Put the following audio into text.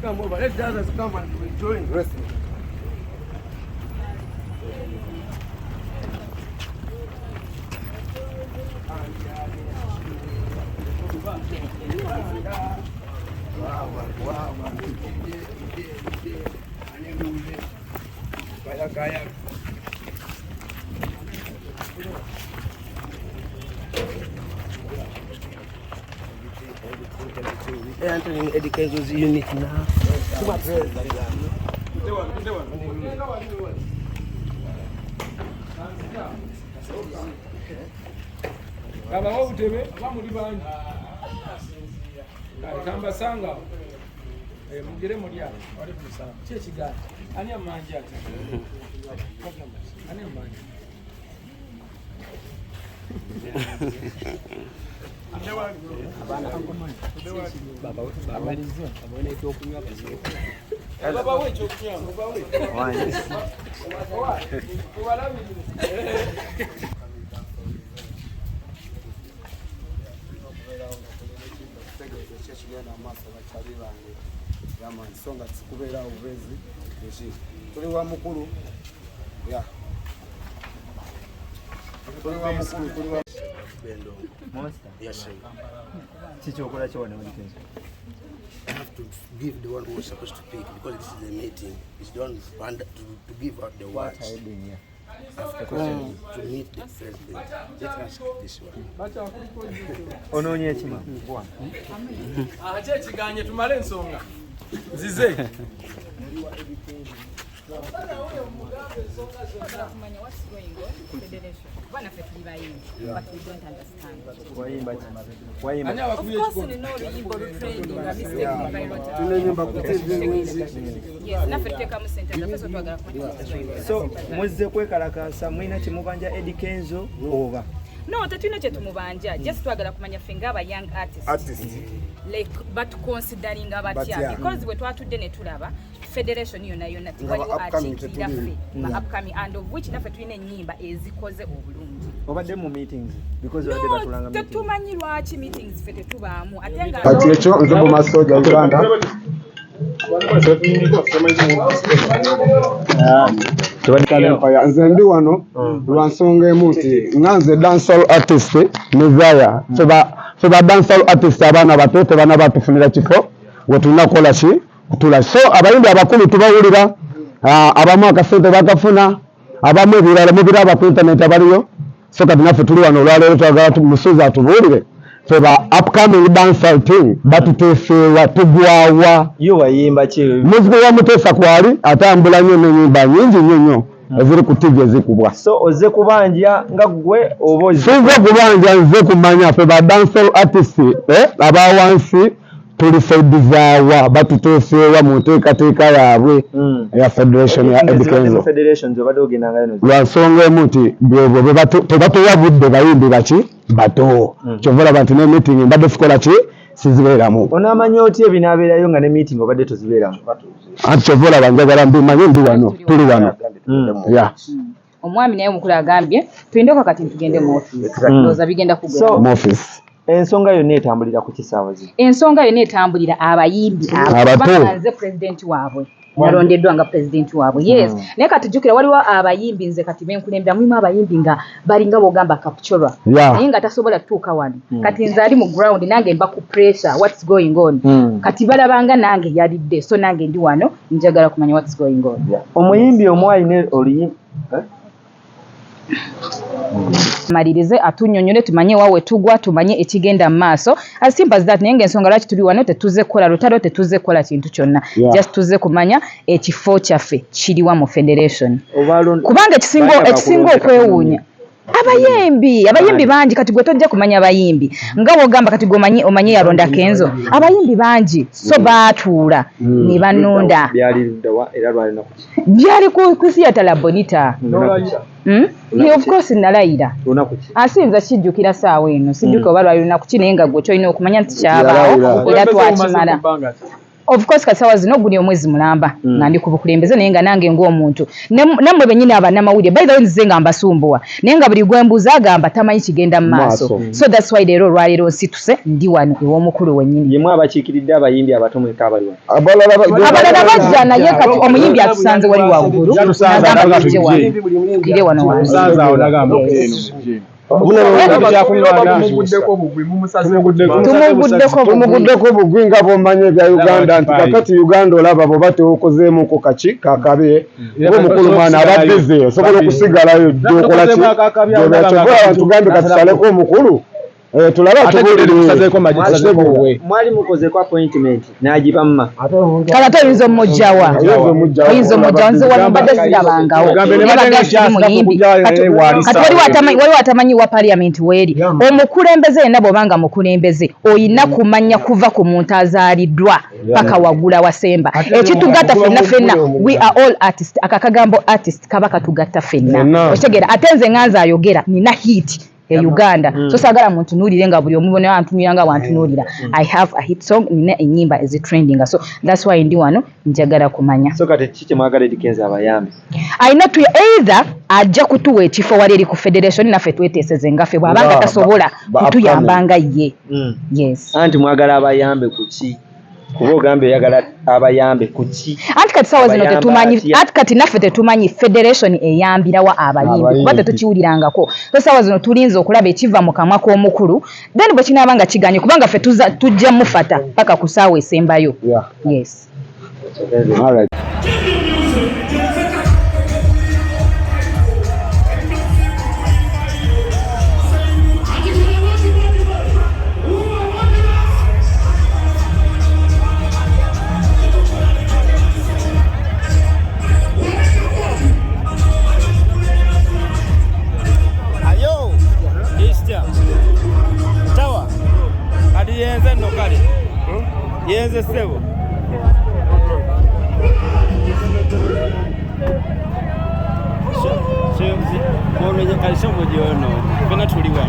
Come over. Let the others come and join wrestling. Entering education's unit now. Kambasanga mugire mulya wali kusala kye kigani ani amanja ati ani amanja baba we chokunywa baba we songa kubera ubezi eshi tuli wa mukuru ya tuli wa mukuru tuli wa bendo monster yes chicho kola chona mudikezi. I have to give the one who is supposed to pick because this is a meeting. It's the one to give out the words. After question to meet the president. Let's ask this one. Ononye chima. Ache chiganye tumale nsonga. Zize. So muze kwekalakasa mwina kimubanja edikenzo over. No, tatuna kye tumubanja. Just twagala kumanya fenga aba young artists. Like but considering abatya because we twatudde ne tulaba federation yona tiwaliwo atikira fe ma upcoming and of which nafe tulina ennyimba ezikoze obulungi. Obadde mu meetings because obadde batulanga meetings. Tetumanyi lwaki meetings fe tetubaamu ate nga ati ekyo nze mu masoja Uganda nze ndi wano lwa nsonga emu nti nga nze dancehall artist Messiah feba dancehall artist abaana bato tebana batufunira kifo we tulina kukola ki kutula so abayimbi abakulu tubawulira abamu akasente bakafuna abamu ebirala mubiraba ku internet abaliyo so kati naffe tuli wano olwaleero twagala musuuzi atubuulire feba upcoming dancehall team batuteeseewa tugwawa yo wayimba ki muziki wa Muteesa kwali atambula nnyo n'ennyimba nyingi nnyo eziri ku TV ezikubwa. So oze kubanja nga gwe oba size kubanja nze kumanya feba dancehall artist abawansi tuli saidizaawa batuteeseewa mu nteekateeka yaabwe ya federation ya Edikenzo federation obadde ogenda ngayo lwa nsonga emu nti tebatuyabudde bayimbi baki bato kyova olaba nti ne meeting mbadde sikola ki sizibeeramu. Onaamanya otya ebinaabeerayo nga ne meeting obadde tozibeeramu? Anti kyova olaba njagala mbimanye ndi wano tuli wano. Omwami naye omukulu agambye tuyindeeko kati tugende mu office ndowooza bigenda kugenda mu office. Ensonga yonna etambulira ku kisaawazi? Ensonga yonna etambulira abayimbi abato president waabwe nalondeddwa nga president waabwe yes naye kati jjukira waliwo abayimbi nze kati benkulembera mulimu abayimbi nga balinga bogamba kapchorwa naye nga tasobola tutuuka wano kati nze ali mu ground nange mba ku pressure what's going on kati balabanga nange yalidde so nange ndi wano njagala kumanya what's going on. Omuyimbi omu ayina oluyimbi malirize atunyonyole tumanye wawe tugwa tumanye ekigenda mu maaso as simple as that naye ensonga lwaki tuli wano tetuze kola lutalo tetuze kola kintu kyonna just tuze kumanya ekifo kyaffe kiriwa mu federation kubanga ekisinga okwewuunya abayimbi bangi kati gwe tojja kumanya abayimbi nga wogamba kati gwe omanye yalonda Kenzo abayimbi bangi so baatuula ne banonda byali ku theatre Bonita of course nalayira asinza kijjukira saawa eno sijjuka oba lwali lunaku ki naye nga gwe kyolina okumanya nti kyabaawo era twakimala of course kasawa zino guli omwezi mulamba nga ndi ku bukulembeze naye nga nange ng'omuntu nammwe bennyini abannamawulire by the way nzize nga mbasumbuwa naye nga buli gwembuuza agamba tamanyi kigenda mu maaso so that's why leero olwaleero nsituse ndi wano ew'omukulu wennyini yemwe abakiikiridde abayimbi abato mweka abali wano abalala bajja naye kati omuyimbi atusanze wali waggulu agamba tujje wano tugire wano wansi tumuguddeko bugwi nga bw'omanya ebya Uganda nti kakati Uganda olaba bw'oba tewokozeemuko kaki kakabe ng'omukulu mwana abaddize osobola okusigalayo gyokola ki tugambe katusaleko omukulu tulaba mwali mukozeko appointment n'agibamma kala toyinza omujjawa nze wano mbadde sirabangawo muyimbi kati waliwo atamanyi wa parliament weeri omukulembeze yenna bw'obanga mukulembeze oyina kumanya kuva ku muntu azaaliddwa paka wagula wasemba ekitugatta ffenna we are all artists akakagambo artist kaba katugatta ffenna okitegeera ate nze nganze ayogera nina hit Uganda so sagala muntu nulire nga buli omubone antumira nga wantunulira I have a hit song nina enyimba is trending so that's why ndi wano njagala kumanya so kati kiki mwagala Kenzo abayambe aina tu either ajja kutuwa ekifo wali eri ku federation naffe tweteeseze ngaffe bw'abanga tasobola kutuyambanga ye yes anti mwagala abayambe kuki kuba ogambe yagala abayambe kuki anti kati sawa zino tetumanyi anti kati naffe tetumanyi federation eyambirawa abayimbi kuba tetukiwulirangako so sawa zino tulinze okulaba ekiva mu kamwa k'omukulu then bwe kinaabanga kiganye kubanga ffe tujja mufata paka ku saawa esembayo yes all right. Yenze sebo Shemzi, kwa mwenye kalisha mmoja ono, kuna tuliwa